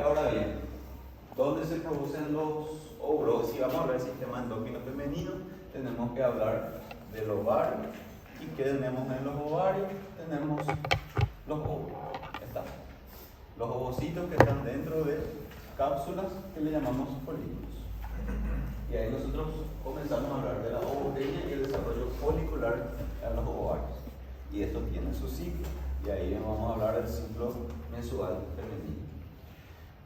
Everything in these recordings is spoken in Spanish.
ahora bien, ¿dónde se producen los óvulos? Si vamos a hablar del sistema endocrino femenino, tenemos que hablar del ovario. ¿Y qué tenemos en los ovarios? Tenemos los óvulos. Están los ovocitos que están dentro de cápsulas que le llamamos folículos. Y ahí nosotros comenzamos a hablar de la ovopeña y el desarrollo folicular en los ovarios. Y esto tiene su ciclo. Y ahí vamos a hablar del ciclo mensual femenino.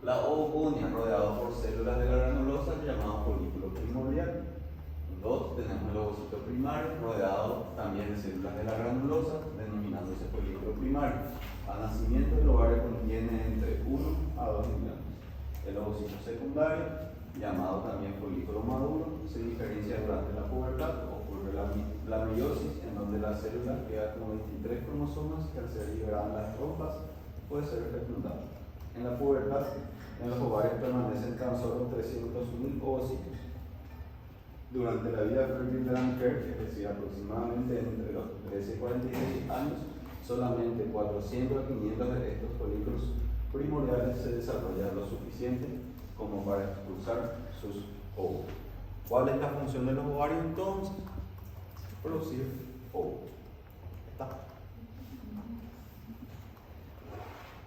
La ovoconia, rodeada por células de la granulosa, llamado folículo primordial. Tenemos el ovocito primario, rodeado también de células de la granulosa, denominándose folículo primario. Al nacimiento, el ovario contiene entre 1 a 2 millones. El ovocito secundario, llamado también folículo maduro, se diferencia durante la pubertad. Ocurre la meiosis, en donde la célula queda con 23 cromosomas que, al ser liberadas las trompas, puede ser fecundada. En la pubertad, en los ovarios permanecen tan solo 300.000 ovocitos. Durante la vida fértil de la mujer, es decir, aproximadamente entre los 13 y 46 años, solamente 400 a 500 de estos folículos primordiales se desarrollan lo suficiente como para expulsar sus óvulos. ¿Cuál es la función de los ovarios entonces? Producir óvulos. ¿Está?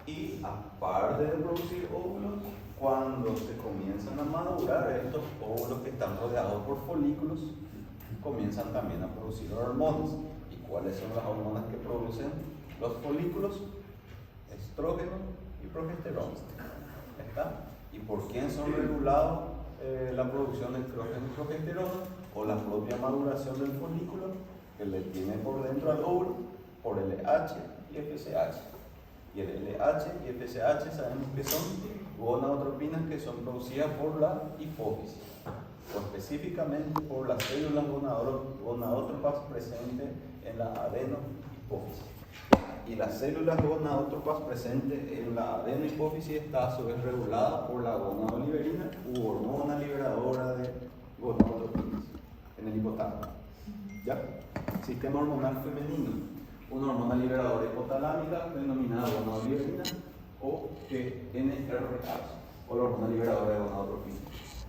Y aparte de producir óvulos, cuando se comienzan a madurar estos óvulos que están rodeados por folículos, comienzan también a producir hormonas. ¿Y cuáles son las hormonas que producen los folículos? Estrógeno y progesterona. ¿Está? ¿Y por quién son regulados la producción de estrógeno y progesterona? O la propia maduración del folículo, que le tiene por dentro al óvulo, por LH y FSH. Y el LH y FSH sabemos que son gonadotropinas que son producidas por la hipófisis, o específicamente por las células gonadótropas presentes en la adenohipófisis. Y las células gonadótropas presentes en la adenohipófisis está a su vez regulada por la gonadoliberina u hormona liberadora de gonadotropinas en el hipotálamo. ¿Ya? Sistema hormonal femenino. Una hormona liberadora hipotalámica denominada gonadoliberina o GnRH, o la hormona liberadora de gonadotropina.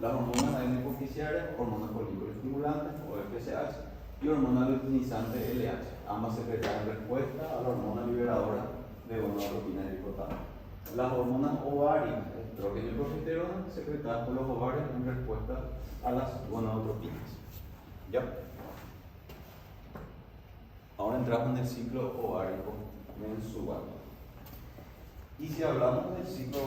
Las hormonas adenohipofisiarias, hormonas foliculoestimulantes o FSH, y hormona luteinizante LH, ambas secretadas en respuesta a la hormona liberadora de gonadotropina del hipotálamo. Las hormonas ováricas, estrógeno y progesterona, secretadas por los ovarios en respuesta a las gonadotropinas. ¿Ya? Ahora entramos en el ciclo ovárico mensual. Y si hablamos del ciclo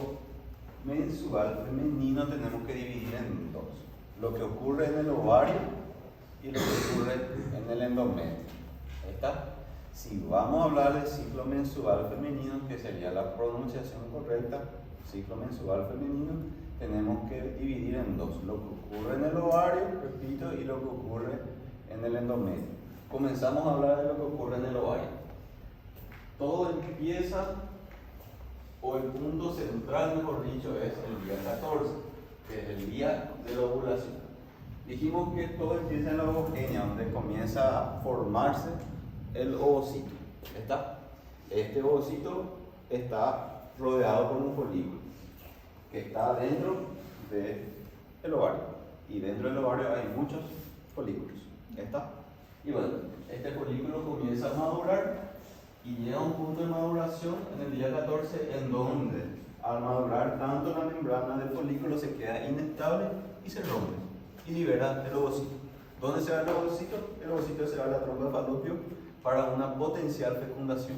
mensual femenino, tenemos que dividir en dos: lo que ocurre en el ovario y lo que ocurre en el endometrio. Ahí está. Si vamos a hablar del ciclo mensual femenino, que sería la pronunciación correcta, ciclo mensual femenino, tenemos que dividir en dos: lo que ocurre en el ovario, repito, y lo que ocurre en el endometrio. Comenzamos a hablar de lo que ocurre en el ovario. Todo empieza, o el punto central, mejor dicho, es el día 14, que es el día de la ovulación. Dijimos que todo empieza en la ovogenia, donde comienza a formarse el ovocito. ¿Está? Este ovocito está rodeado por un folículo que está dentro del ovario. Y dentro del ovario hay muchos folículos. ¿Está? Y bueno, este folículo comienza a madurar y llega a un punto de maduración en el día 14, en donde al madurar tanto la membrana del folículo se queda inestable y se rompe y libera el ovocito. ¿Dónde se va el ovocito? El ovocito se va a la trompa de falopio para una potencial fecundación.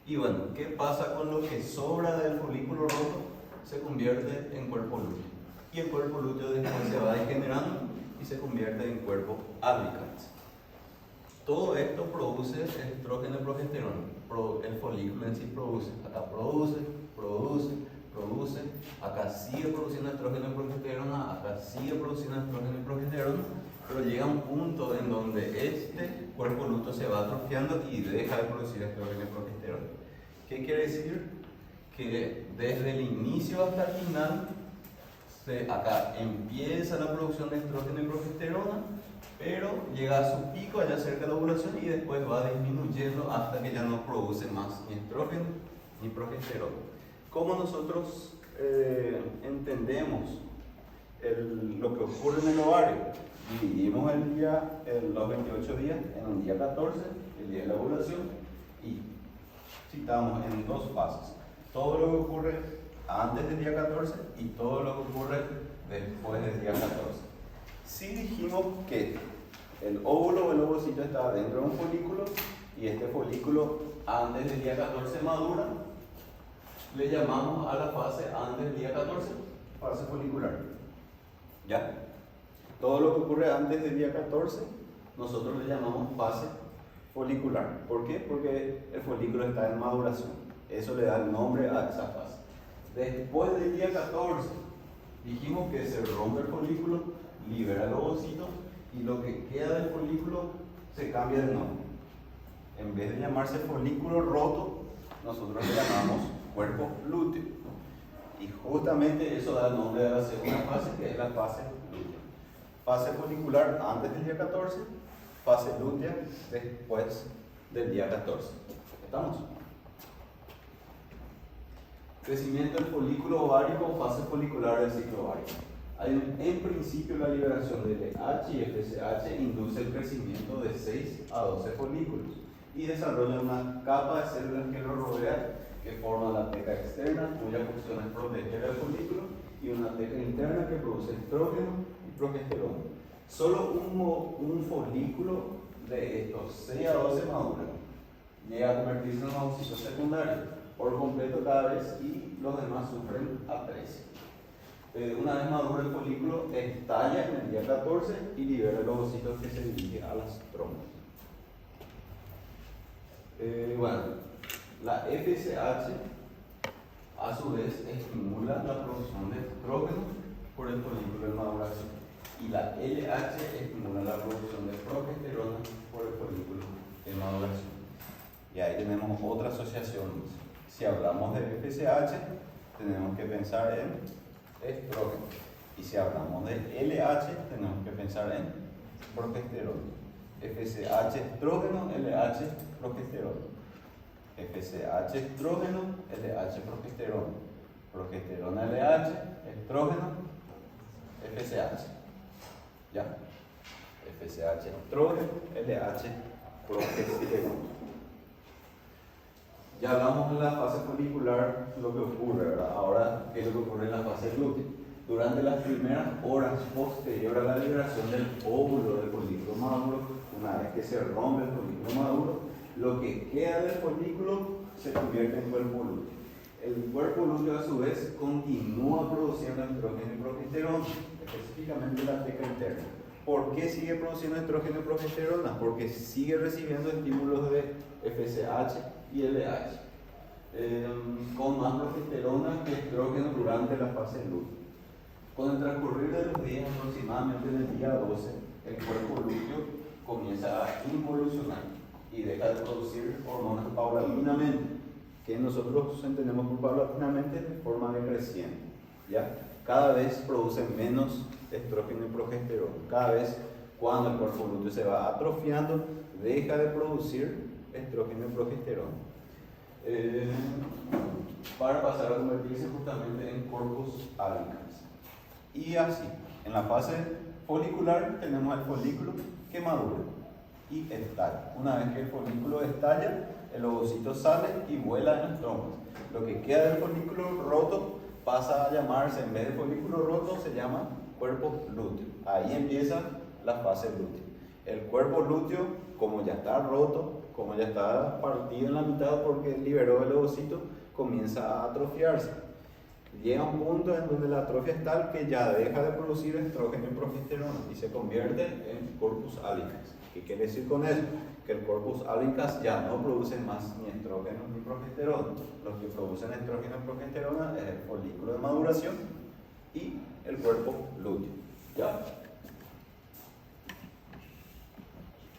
Y bueno, ¿qué pasa con lo que sobra del folículo roto? Se convierte en cuerpo lúteo. Y el cuerpo lúteo después se va degenerando y se convierte en cuerpo albicans. Todo esto produce estrógeno y progesterona. El folículo en sí produce, acá produce, acá sigue produciendo estrógeno y progesterona, acá sigue produciendo estrógeno y progesterona, pero llega un punto en donde este cuerpo lúteo se va atrofiando y deja de producir estrógeno y progesterona. ¿Qué quiere decir? Que desde el inicio hasta el final, acá empieza la producción de estrógeno y progesterona, pero llega a su pico allá cerca de la ovulación y después va disminuyendo hasta que ya no produce más ni estrógeno ni progesterona. ¿Cómo nosotros entendemos lo que ocurre en el ovario, dividimos los 28 días en un día 14, el día de la ovulación, y citamos en dos fases. Todo lo que ocurre antes del día 14 y todo lo que ocurre después del día 14. Si dijimos que el óvulo o el ovocito está dentro de un folículo y este folículo antes del día 14 madura, le llamamos a la fase antes del día 14 fase folicular. ¿Ya? Todo lo que ocurre antes del día 14 nosotros le llamamos fase folicular. ¿Por qué? Porque el folículo está en maduración. Eso le da el nombre a esa fase. Después del día 14 dijimos que se rompe el folículo, libera el ovocito y lo que queda del folículo se cambia de nombre. En vez de llamarse folículo roto, nosotros le llamamos cuerpo lúteo. Y justamente eso da el nombre de la segunda fase, que es la fase lútea. Fase folicular antes del día 14, fase lútea después del día 14. ¿Estamos? Crecimiento del folículo ovárico, fase folicular del ciclo ovárico. En principio, la liberación de LH y FSH induce el crecimiento de 6 a 12 folículos y desarrolla una capa de células que lo rodea, que forma la teca externa, cuya función es proteger el folículo, y una teca interna que produce estrógeno y progesterona. Solo un folículo de estos 6 a 12 madura, llega a convertirse en un ovocito secundario por completo cada vez y los demás sufren atresia. Una vez maduro el folículo, estalla en el día 14 y libera el ovocito que se dirige a las trompas. Bueno, la FSH a su vez estimula la producción de estrógeno por el folículo en maduración y la LH estimula la producción de progesterona por el folículo en maduración. Y ahí tenemos otra asociación. Si hablamos de FSH, tenemos que pensar en estrógeno. Y si hablamos de LH, tenemos que pensar en progesterona. FSH estrógeno, LH progesterona. FSH estrógeno, LH progesterona. Progesterona LH, estrógeno, FSH. ¿Ya? FSH estrógeno, LH progesterona. Ya hablamos de la fase folicular, lo que ocurre, ¿verdad? Ahora, ¿qué es lo que ocurre en la fase lútea? Durante las primeras horas posterior a la liberación del óvulo del folículo maduro, una vez que se rompe el folículo maduro, lo que queda del folículo se convierte en cuerpo lúteo. El cuerpo lúteo, a su vez, continúa produciendo estrógeno y progesterona, específicamente la teca interna. ¿Por qué sigue produciendo estrógeno y progesterona? Porque sigue recibiendo estímulos de FSH y LH, con más progesterona que estrógeno durante la fase lútea. Con el transcurrir de los días, aproximadamente en el día 12, el cuerpo lúteo comienza a involucionar y deja de producir hormonas paulatinamente, que nosotros entendemos por paulatinamente de forma decreciente, ¿ya? Cada vez produce menos estrógeno y progesterona. Cada vez, cuando el cuerpo lúteo se va atrofiando, deja de producir estrógeno y progesterona, para pasar a convertirse justamente en corpus albicans. Y así, en la fase folicular tenemos el folículo que madura y estalla. Una vez que el folículo estalla, el ovocito sale y vuela en las trompas. Lo que queda del folículo roto pasa a llamarse, en vez de folículo roto, se llama cuerpo lúteo. Ahí empieza la fase lútea. El cuerpo lúteo, como ya está roto, como ya está partido en la mitad porque liberó el ovocito, comienza a atrofiarse. Llega un punto en donde la atrofia es tal que ya deja de producir estrógeno y progesterona y se convierte en corpus albicans. ¿Qué quiere decir con eso? Que el corpus albicans ya no produce más ni estrógeno ni progesterona. Los que producen estrógeno y progesterona es el folículo de maduración y el cuerpo lúteo. ¿Ya?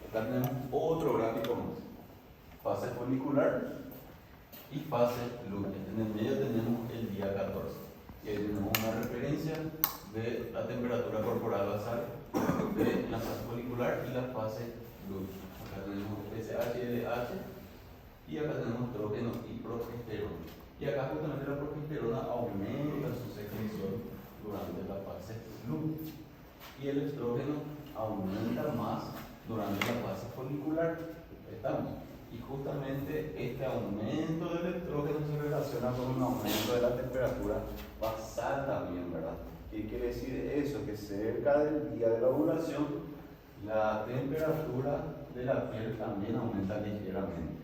Acá tenemos otro gráfico más. Fase folicular y fase lútea. En el medio tenemos el día 14. Y ahí tenemos una referencia de la temperatura corporal basal de la fase folicular y la fase lútea. Acá tenemos FSH y LH y acá tenemos estrógeno y progesterona. Y acá justamente la progesterona aumenta su secreción y el estrógeno aumenta más durante la fase folicular. ¿Estamos? Y justamente este aumento del estrógeno se relaciona con un aumento de la temperatura basal también, ¿verdad? ¿Qué quiere decir eso? Que cerca del día de la ovulación, la temperatura de la piel también aumenta ligeramente.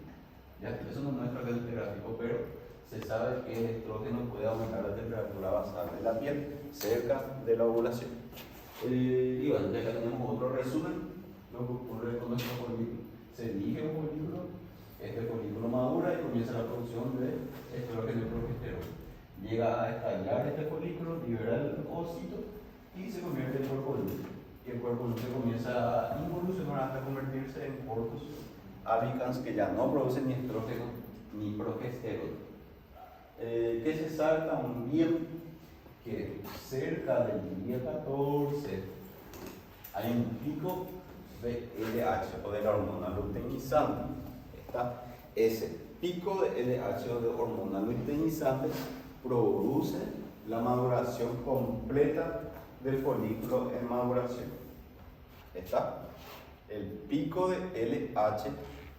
Ya, eso no muestra que es el gráfico, pero se sabe que el estrógeno puede aumentar la temperatura basal de la piel cerca de la ovulación. Y bueno, ya acá tenemos otro resumen. Lo que ocurre con nuestro folículo. Se elige un folículo, este folículo madura y comienza la producción de estrógeno y progesterona. Llega a estallar este folículo, libera el ovocito y se convierte en cuerpo lúteo. Y el cuerpo lúteo comienza a involucionar hasta convertirse en corpus albicans que ya no producen ni estrógeno ni progesterona. ¿Qué se sabe también? Que cerca del día 14 hay un pico de LH o de la hormona luteinizante. Ese pico de LH o de hormona luteinizante produce la maduración completa del folículo en maduración. El pico de LH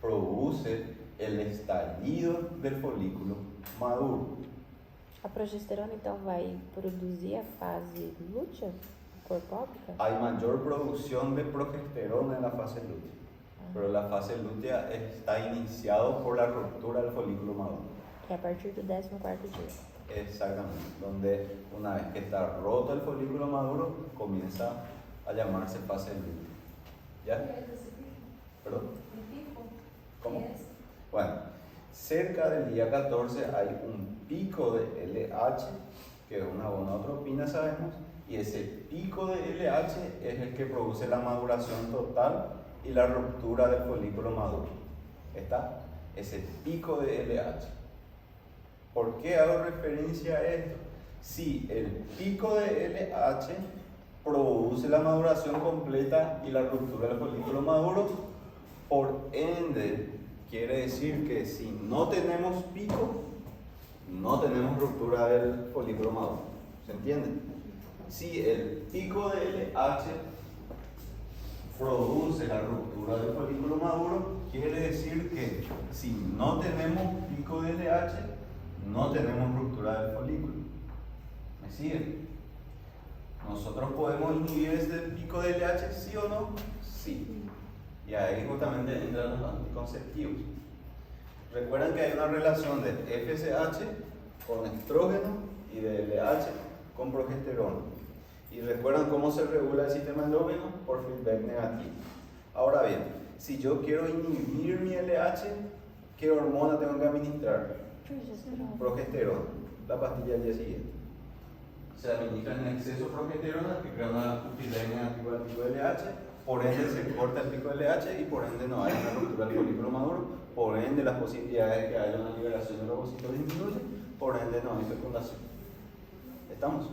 produce el estallido del folículo maduro. A progesterona então vai produzir a fase lútea, corpópica? Hay mayor producción de progesterona en la fase lútea, pero la fase lútea está iniciado por la ruptura del folículo maduro. Que é a partir do 14º dia. Exactamente, donde una vez que está roto el folículo maduro, comienza a llamarse fase lútea. ¿Ya? ¿Perdón? ¿Cómo? Bueno, cerca del día 14 hay un pico de LH, que es una gonadotropina, sabemos, y ese pico de LH es el que produce la maduración total y la ruptura del folículo maduro. Ese pico de LH. ¿Por qué hago referencia a esto? Si el pico de LH produce la maduración completa y la ruptura del folículo maduro, por ende, quiere decir que si no tenemos pico, no tenemos ruptura del folículo maduro. ¿Se entiende? Si el pico de LH produce la ruptura del folículo maduro, quiere decir que si no tenemos pico de LH, no tenemos ruptura del folículo. ¿Me siguen? ¿Nosotros podemos inhibir este pico de LH, sí o no? Sí. Y ahí justamente entran los anticonceptivos. Recuerden que hay una relación de FSH con estrógeno y de LH con progesterona. Y recuerdan cómo se regula el sistema endógeno por feedback negativo. Ahora bien, si yo quiero inhibir mi LH, ¿qué hormona tengo que administrar? Progesterona. La pastilla al día siguiente. Se administra en exceso progesterona, que crea una feedback negativo al pico de LH. Por ende se corta el pico de LH y por ende no hay una ruptura del folículo maduro. Por ende las posibilidades de que haya una liberación del ovocito disminuyen. Por ende no hay fecundación. ¿Estamos?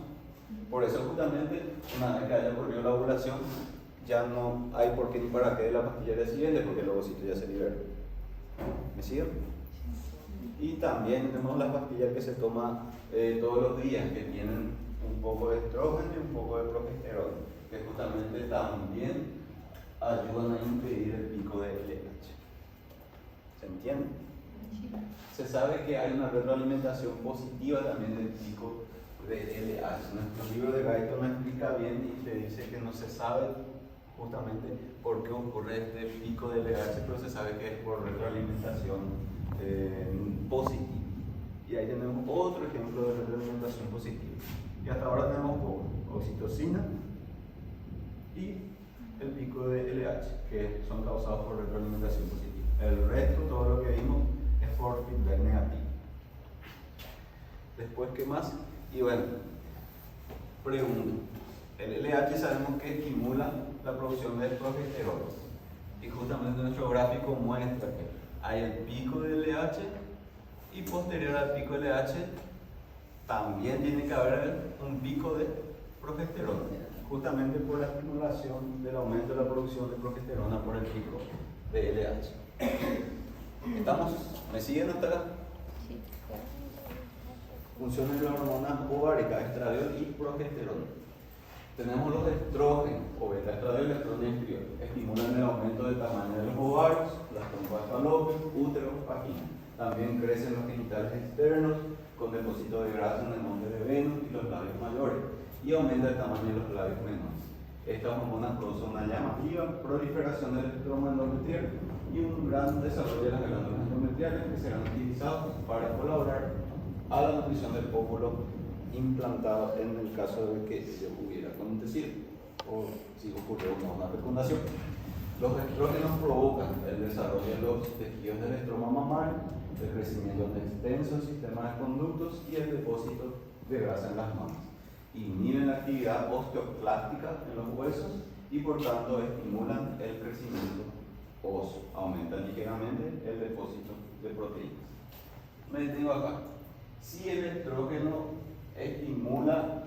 Por eso justamente una vez que haya ocurrido la ovulación ya no hay por qué ni para qué de la pastilla del siguiente porque el ovocito ya se libera. ¿Me siguen? Y también tenemos las pastillas que se toman todos los días que tienen un poco de estrógeno y un poco de progesterona, que justamente también ayudan a impedir el pico de LH. ¿Se entiende? Se sabe que hay una retroalimentación positiva también del pico de LH. Nuestro libro de Guyton lo explica bien y te dice que no se sabe justamente por qué ocurre este pico de LH, pero se sabe que es por retroalimentación positiva. Y ahí tenemos otro ejemplo de retroalimentación positiva. Y hasta ahora tenemos oxitocina y el pico de LH, que son causados por retroalimentación positiva. El resto, todo lo que vimos, es por feedback negativo. Después, ¿qué más? Y bueno, pregunta. El LH sabemos que estimula la producción de progesterona. Y justamente nuestro gráfico muestra que hay el pico de LH y posterior al pico de LH también tiene que haber un pico de progesterona, justamente por la estimulación del aumento de la producción de progesterona por el pico de LH. ¿Estamos? ¿Me siguen hasta acá? Sí. Funciones de las hormonas ováricas, estradiol y progesterona. Tenemos los estrógenos o beta-estradiolestrona estimulan el aumento del tamaño de los ovarios, las trompas falópicas, útero, vagina. También crecen los genitales externos con depósitos de grasa en el monte de Venus y los labios mayores, y aumenta el tamaño de los labios menores. Estas hormonas producen una llamativa proliferación del estroma endometrial y un gran desarrollo de las glándulas endometriales que serán utilizados para colaborar a la nutrición del óvulo implantado en el caso de que se hubiera acontecido o si ocurrió una fecundación. Los estrógenos provocan el desarrollo de los tejidos del estroma mamario, el crecimiento de extensos sistemas de conductos y el depósito de grasa en las mamas. Inhiben la actividad osteoclástica en los huesos y por tanto estimulan el crecimiento óseo, aumentan ligeramente el depósito de proteínas. Me detengo acá. Si el estrógeno estimula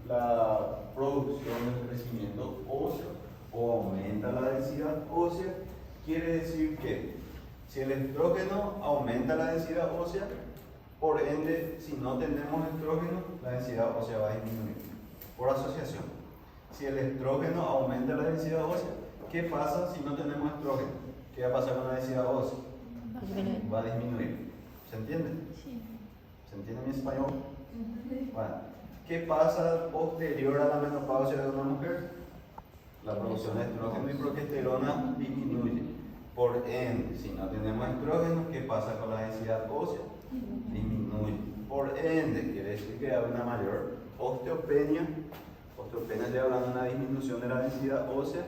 la producción del crecimiento óseo o aumenta la densidad ósea, quiere decir que si el estrógeno aumenta la densidad ósea, por ende, si no tenemos estrógeno, la densidad ósea va a disminuir. Por asociación, si el estrógeno aumenta la densidad ósea, ¿qué pasa si no tenemos estrógeno? ¿Qué va a pasar con la densidad ósea? Va a disminuir. ¿Se entiende? Sí. ¿Se entiende mi español? Bueno, ¿qué pasa posterior a la menopausia de una mujer? La producción de estrógeno y progesterona disminuye. Por ende, si no tenemos estrógeno, ¿qué pasa con la densidad ósea? Disminuye. Por ende, quiere decir que hay una mayor osteopenia. Osteopenia estoy hablando de una disminución de la densidad ósea,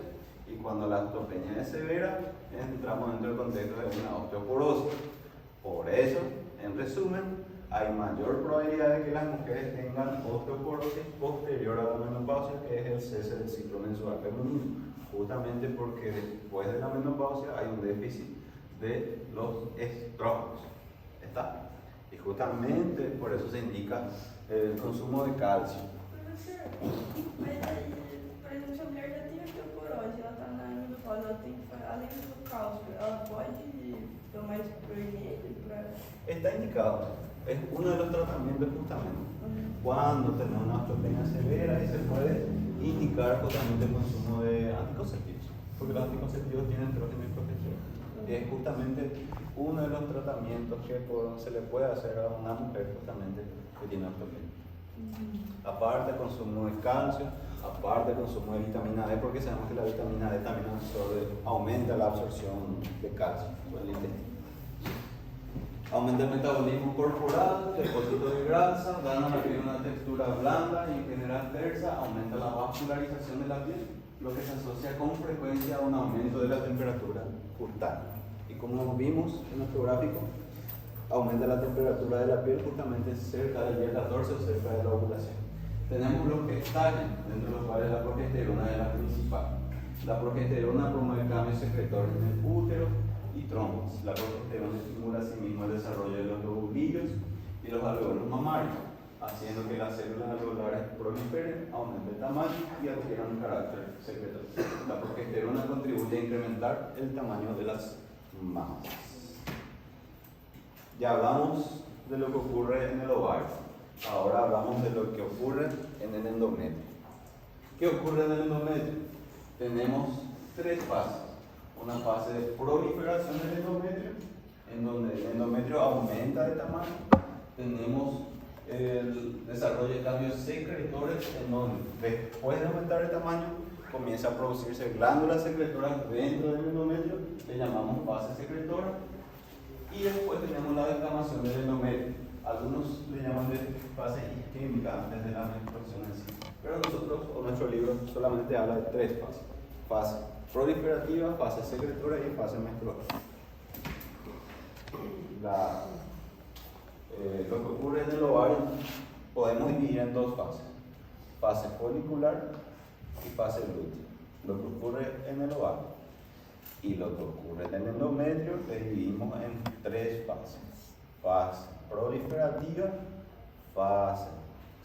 y cuando la osteopenia es severa, entramos dentro del contexto de una osteoporosis. Por eso, en resumen, hay mayor probabilidad de que las mujeres tengan osteoporosis posterior a la menopausia, que es el cese del ciclo menstrual femenino, justamente porque después de la menopausia hay un déficit de los estrógenos. ¿Está? Y justamente por eso se indica el consumo de calcio. Professor, mas aí, por exemplo, se a mulher já tem osteoporose, ela está na menopausa, ela tem que, além do cálcio, ela pode tomar espermidro para... Está indicado, es uno de los tratamientos justamente. Cuando tenemos una osteopenia severa y se puede indicar justamente el consumo de anticonceptivos, porque los anticonceptivos tienen estrógeno y progesterona. Es justamente uno de los tratamientos que se le puede hacer a una mujer justamente que tiene osteopenia. Aparte del consumo de calcio, aparte del consumo de vitamina D, porque sabemos que la vitamina D también aumenta la absorción de calcio por el intestino. Aumenta el metabolismo corporal, el depósito de grasa, dan a la piel una textura blanda y en general tersa, aumenta la vascularización de la piel, lo que se asocia con frecuencia a un aumento de la temperatura cutánea. Y como vimos en nuestro gráfico, aumenta la temperatura de la piel justamente cerca del día 14 o cerca de la ovulación. Tenemos los que estallan, dentro de los cuales la progesterona es la principal. La progesterona promueve cambios secretorios en el útero y trompas. La progesterona estimula asimismo el desarrollo de los lobulillos y los alveolos mamarios, haciendo que las células alveolares proliferen, aumenten el tamaño y adquieran un carácter secretorio. La progesterona contribuye a incrementar el tamaño de las mamas. Ya hablamos de lo que ocurre en el ovario, ahora hablamos de lo que ocurre en el endometrio. ¿Qué ocurre en el endometrio? Tenemos tres fases. Una fase de proliferación del endometrio, en donde el endometrio aumenta de tamaño. Tenemos el desarrollo de cambios secretores, en donde después de aumentar el tamaño comienza a producirse glándulas secretoras dentro del endometrio, le llamamos fase secretora. Y después tenemos la descamación del endometrio. Algunos le llaman de fase isquémica antes de la menstruación en sí. Pero nosotros, o nuestro libro, solamente habla de tres fases. Fase proliferativa, fase secretora y fase menstrual. Lo que ocurre en el ovario podemos dividir en dos fases. Fase folicular y fase lútea. Lo que ocurre en el ovario y lo que ocurre en el endometrio lo dividimos en tres fases: fase proliferativa, fase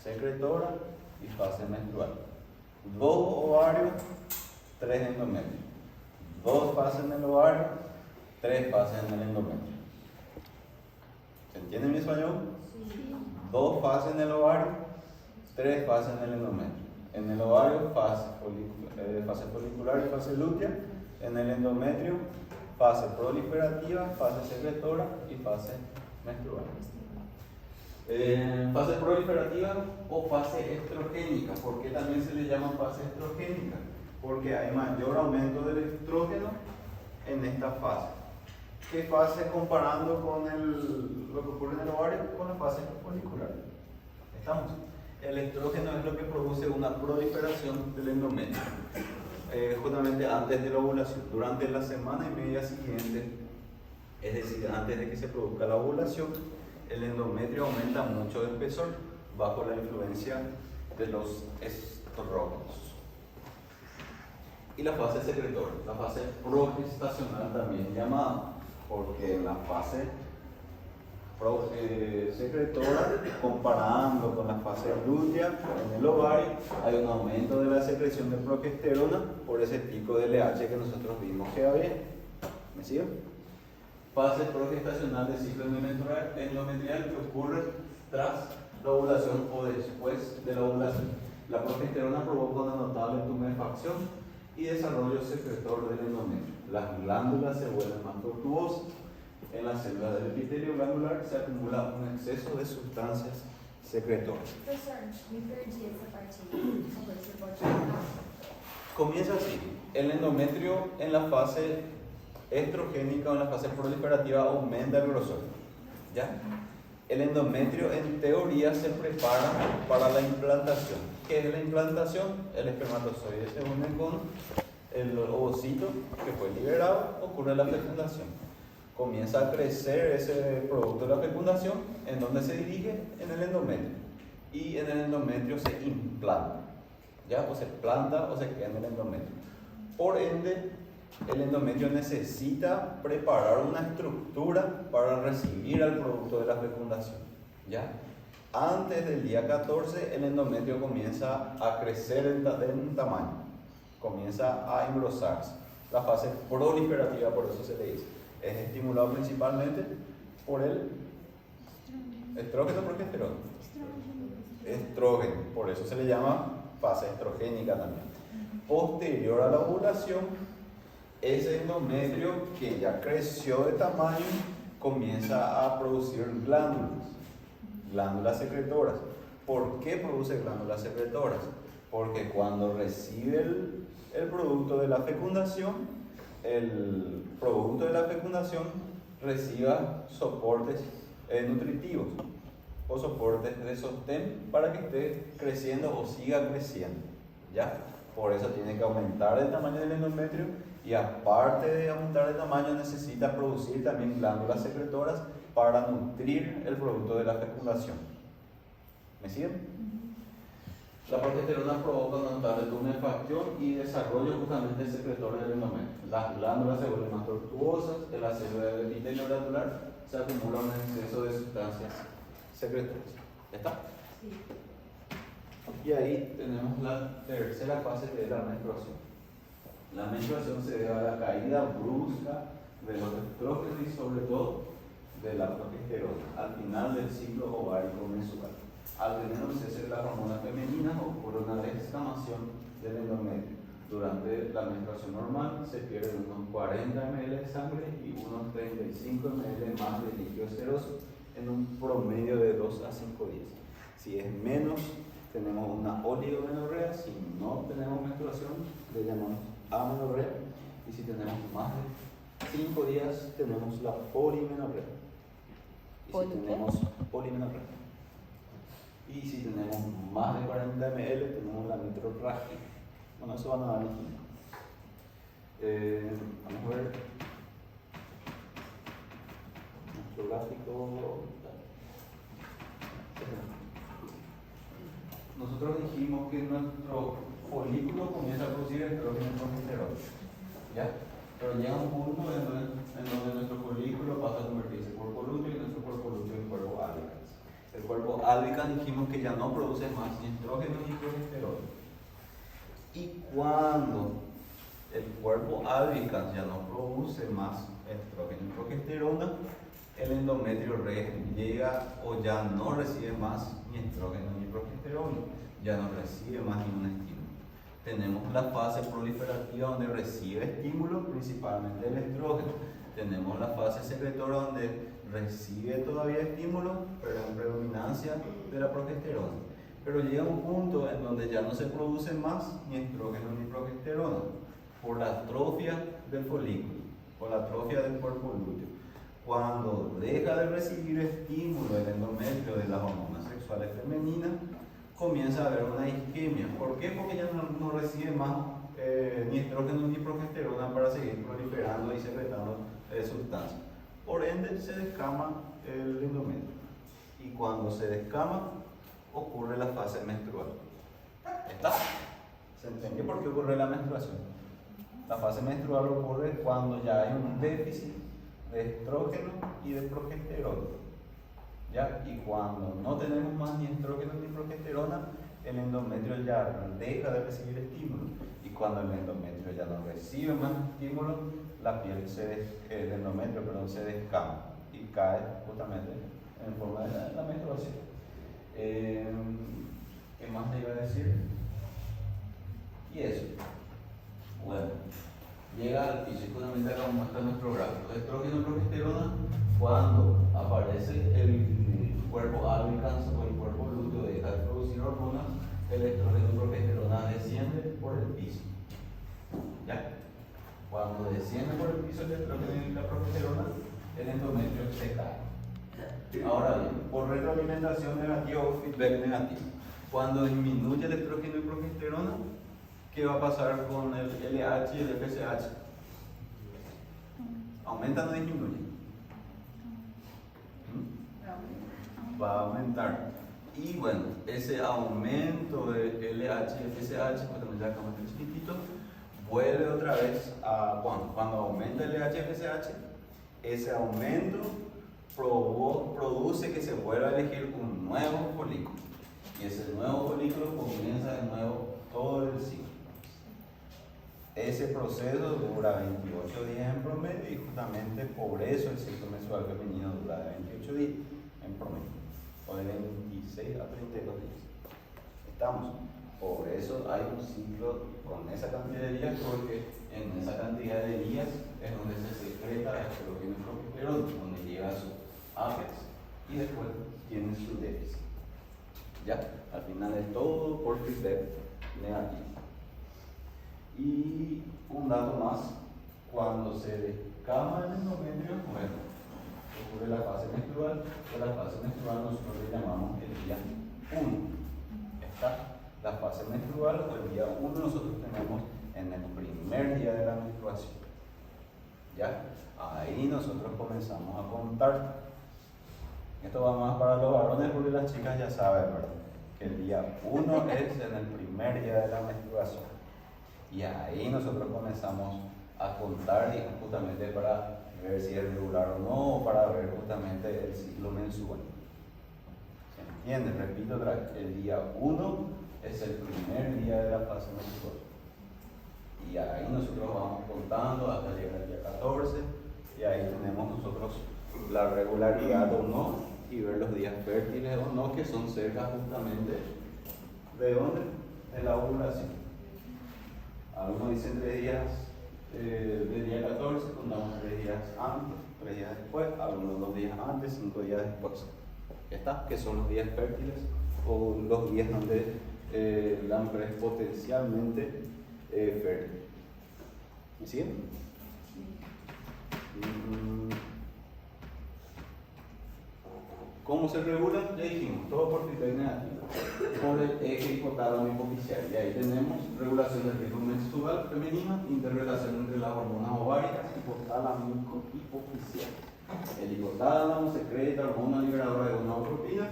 secretora y fase menstrual. 2 ovarios, 3 endometrios. 2 fases en el ovario, 3 fases en el endometrio. ¿Se entiende mi español? Sí. 2 fases en el ovario, 3 fases en el endometrio. En el ovario, fase folicular y fase lútea. En el endometrio, fase proliferativa, fase secretora y fase menstrual. Fase proliferativa o fase estrogénica. ¿Por qué también se le llama fase estrogénica? Porque hay mayor aumento del estrógeno en esta fase. ¿Qué fase comparando con lo que ocurre en el ovario? Con la fase folicular. ¿Estamos? El estrógeno es lo que produce una proliferación del endometrio. Justamente antes de la ovulación, durante la semana y media siguiente, es decir, antes de que se produzca la ovulación, el endometrio aumenta mucho de espesor bajo la influencia de los estrógenos. Y la fase secretora, la fase progestacional también llamada, porque en la fase secretora, comparando con la fase lútea en el ovario, hay un aumento de la secreción de progesterona por ese pico de LH que nosotros vimos que había. ¿Me siguen? Fase progestacional del ciclo endometrial que ocurre tras la ovulación o después de la ovulación. La progesterona provoca una notable tumefacción y desarrollo secretor del endometrio. Las glándulas se vuelven más tortuosas. En las células del epitelio glandular se acumula un exceso de sustancias secretoras. Professor, me perdi essa parte aí. Por favor, você pode falar? Comienza así. El endometrio en la fase estrogénica o en la fase proliferativa aumenta el grosor. ¿Ya? El endometrio en teoría se prepara para la implantación. ¿Qué es la implantación? El espermatozoide se une con el ovocito que fue liberado, ocurre la fecundación. Comienza a crecer ese producto de la fecundación, ¿en dónde se dirige? En el endometrio. Y en el endometrio se implanta, ¿ya? O se planta o se queda en el endometrio. Por ende, el endometrio necesita preparar una estructura para recibir al producto de la fecundación, ¿ya? Antes del día 14, el endometrio comienza a crecer en tamaño, comienza a engrosarse. La fase proliferativa, por eso se le dice. Es estimulado principalmente por el estrógeno o progesterona. Estrógeno, por eso se le llama fase estrogénica también. Posterior a la ovulación, ese endometrio que ya creció de tamaño comienza a producir glándulas secretoras. ¿Por qué produce glándulas secretoras? Porque cuando recibe el producto de la fecundación, el producto de la fecundación reciba soportes nutritivos o soportes de sostén para que esté creciendo o siga creciendo, ¿ya? Por eso tiene que aumentar el tamaño del endometrio y aparte de aumentar el tamaño necesita producir también glándulas secretoras para nutrir el producto de la fecundación. ¿Me siguen? La progesterona provoca una notable tumefacción y desarrollo justamente secretor del endometrio. Las glándulas se vuelven más tortuosas, en la célula del epitelio glandular se acumula un exceso de sustancias secretoras. ¿Ya está? Sí. Y ahí tenemos la tercera fase que es la menstruación. La menstruación se debe a la caída brusca de los estrógenos y sobre todo de la progesterona al final del ciclo ovárico menstrual. Al tener un cese de las hormonas femeninas ocurre una descamación del endometrio. Durante la menstruación normal se pierden unos 40 ml de sangre y unos 35 ml más de líquido seroso en un promedio de 2 a 5 días. Si es menos, tenemos una oligomenorrea. Si no tenemos menstruación, le llamamos amenorrea. Y si tenemos más de 5 días, tenemos la polimenorrea. Y si tenemos polimenorrea. Y si tenemos más de 40 ml, tenemos la mitrorragia. Bueno, eso van a dar en químico. Vamos a ver. Nuestro gráfico. Nosotros dijimos que nuestro folículo comienza a producir estrógeno y progesterona, ¿ya? Pero llega un punto en donde nuestro folículo pasa a convertirse en cuerpo lúteo y nuestro cuerpo lúteo en cuerpo albicans. El cuerpo albicans dijimos que ya no produce más ni estrógeno ni progesterona. Y cuando el cuerpo albicans ya no produce más estrógeno y progesterona, el endometrio llega o ya no recibe más ni estrógeno ni progesterona. ya no recibe más ningún estímulo. Tenemos la fase proliferativa donde recibe estímulo, principalmente el estrógeno. Tenemos la fase secretora donde recibe todavía estímulo, pero en predominancia de la progesterona. Pero llega un punto en donde ya no se produce más ni estrógeno ni progesterona por la atrofia del folículo, por la atrofia del cuerpo lúteo. Cuando deja de recibir estímulo el endometrio de las hormonas sexuales femeninas, comienza a haber una isquemia. ¿Por qué? Porque ya no recibe más ni estrógeno ni progesterona para seguir proliferando y secretando sustancias. Por ende, se descama el endometrio. Y cuando se descama, ocurre la fase menstrual. ¿Está? ¿Se entiende por qué ocurre la menstruación? La fase menstrual ocurre cuando ya hay un déficit de estrógeno y de progesterona. ¿Ya? Y cuando no tenemos más ni estrógeno ni progesterona, el endometrio ya deja de recibir estímulo. Y cuando el endometrio ya no recibe más estímulo, la piel el endometrio se descama y cae justamente en forma de la menstruación. ¿Qué más te iba a decir? Y eso. Bueno, llega al piso y justamente acá muestra nuestro gráfico. Estrógeno y progesterona, cuando aparece el cuerpo albicans o el cuerpo lúteo deja de producir hormonas, el estrógeno y progesterona desciende por el piso. ¿Ya? Cuando desciende por el piso el estrógeno y la progesterona, el endometrio se cae. Ahora bien, por retroalimentación negativa o feedback negativo, cuando disminuye el estrógeno y progesterona, ¿qué va a pasar con el LH y el FSH? ¿Aumenta o no disminuye? Va a aumentar. Y bueno, ese aumento de LH y FSH, pues ya como este chiquitito, vuelve otra vez a cuando aumenta el LH y FSH, ese aumento produce que se vuelva a elegir un nuevo folículo. Y ese nuevo folículo comienza de nuevo todo el ciclo. Ese proceso dura 28 días en promedio y justamente por eso el ciclo menstrual femenino dura de 28 días en promedio, o de 26 a 32 días. Estamos. Por eso hay un ciclo con esa cantidad de días, porque en esa cantidad de días es donde se secreta el estrógeno y progesterona, donde llega a su ápex y después tiene su déficit. ¿Ya? Al final es todo por feedback negativo. Y un dato más, cuando se descama el endometrio, bueno, ocurre la fase menstrual, que la fase menstrual nosotros le llamamos el día 1. Está la fase menstrual, o el día 1 nosotros tenemos en el primer día de la menstruación. ¿Ya? Ahí nosotros comenzamos a contar. Esto va más para los varones porque las chicas ya saben, ¿verdad? Que el día 1 es en el primer día de la menstruación. Y ahí nosotros comenzamos a contar, y justamente para ver si es regular o no, o para ver justamente el ciclo mensual. ¿Se entiende? Repito otra vez, el día 1 es el primer día de la fase menstrual. Y ahí nosotros vamos contando hasta llegar al día 14, y ahí tenemos nosotros la regularidad o no, y ver los días fértiles o no, que son cerca justamente de dónde, de la ovulación. Algunos dicen 3 días del día 14, contamos 3 días antes, 3 días después, algunos 2 días antes, 5 días después. ¿Ya está? Que son los días fértiles o los días donde la mujer es potencialmente fértil. ¿Me siguen? ¿Cómo se regula? Ya dijimos, todo por feedback negativo, por el eje hipotálamo hipofisial. Y ahí tenemos regulación del ritmo menstrual femenino, interrelación entre las hormonas ováricas, hipotálámico hipofisial. El hipotálamo secreta hormona liberadora de gonadotropinas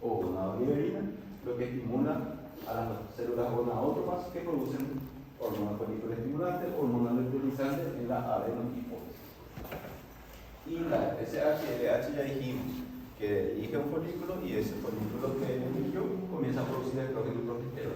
o gonadoliberina, lo que estimula a las células gonadótropas que producen hormonas folículo-estimulantes, hormonas luteinizantes en la adenocipófisis. Y la FSH y LH ya dijimos que elige un folículo, y ese folículo que eligió comienza a producir estrógeno y progesterona.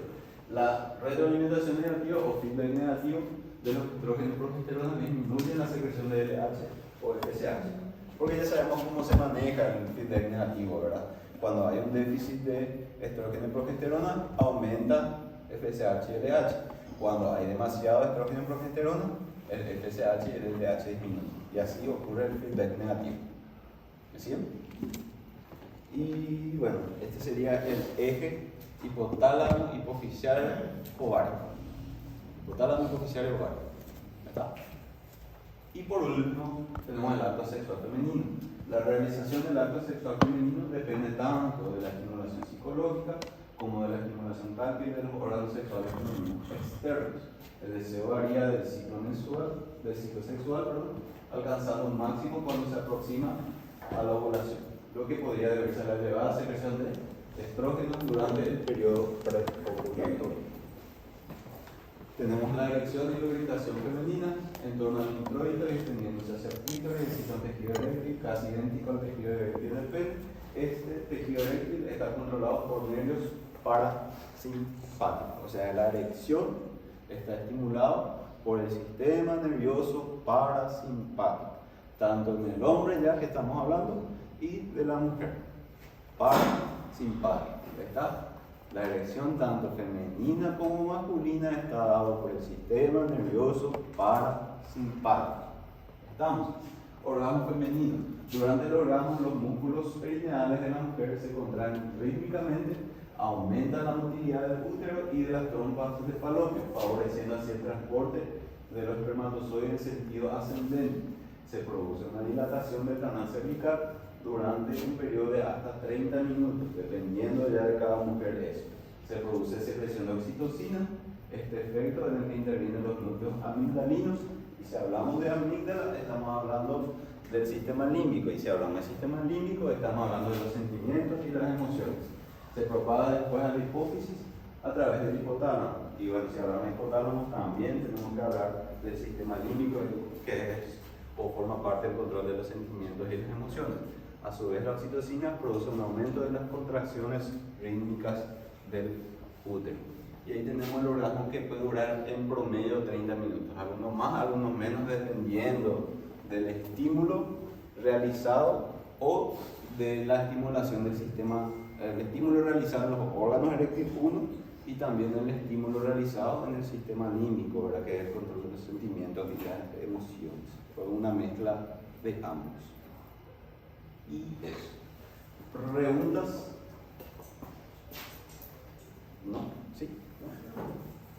La retroalimentación negativa o feedback negativo de los estrógenos y progesterona disminuye la secreción de LH o FSH, porque ya sabemos cómo se maneja el feedback negativo, ¿verdad? Cuando hay un déficit de estrógeno y progesterona, aumenta FSH y LH. Cuando hay demasiado estrógeno y progesterona, el FSH y el LH disminuyen. Y así ocurre el feedback negativo. ¿Me siguen? Y bueno, este sería el eje hipotálamo, hipofisiario, ovario. Hipotálamo, hipofisiario, ovario. ¿Está? Y por último, tenemos el acto sexual femenino. La realización del acto sexual femenino depende tanto de la estimulación psicológica como de la estimulación táctil de los órganos sexuales femeninos externos. El deseo varía del ciclo sexual, alcanzando un máximo cuando se aproxima a la ovulación, lo que podría deberse a la elevada secreción de estrógenos durante el periodo preovulatorio. Tenemos la erección y lubricación femenina en torno al introito y extendiéndose hacia el clítoris, existe un tejido eréctil casi idéntico al tejido eréctil del pene. Este tejido eréctil está controlado por nervios parasimpáticos, o sea, la erección está estimulado por el sistema nervioso parasimpático, tanto en el hombre ya que estamos hablando y de la mujer. Parasimpático, ¿está? La erección tanto femenina como masculina está dado por el sistema nervioso parasimpático. ¿Estamos? Orgasmo femenino. Durante el orgasmo los músculos perineales de la mujer se contraen rítmicamente, aumentan la motilidad del útero y de las trompas de falopio, favoreciendo así el transporte de los espermatozoides en sentido ascendente. Se produce una dilatación del canal cervical durante un periodo de hasta 30 minutos, dependiendo ya de cada mujer eso. Se produce secreción de oxitocina, este efecto en el que intervienen los núcleos amigdalinos, y si hablamos de amígdala, estamos hablando del sistema límbico, y si hablamos del sistema límbico, estamos hablando de los sentimientos y las emociones. Se propaga después a la hipófisis a través del hipotálamo, y bueno, si hablamos de hipotálamo, también tenemos que hablar del sistema límbico, que es o forma parte del control de los sentimientos y las emociones. A su vez, la oxitocina produce un aumento de las contracciones rítmicas del útero. Y ahí tenemos el orgasmo que puede durar en promedio 30 minutos, algunos más, algunos menos, dependiendo del estímulo realizado o de la estimulación del sistema, el estímulo realizado en los órganos eréctiles 1 y también el estímulo realizado en el sistema límbico, ¿verdad? Que es el control de los sentimientos y las emociones. Fue una mezcla de ambos. Y eso. ¿Preguntas? ¿No? ¿Sí? ¿No?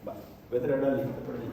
Vale. Voy a traer la lista por ahí.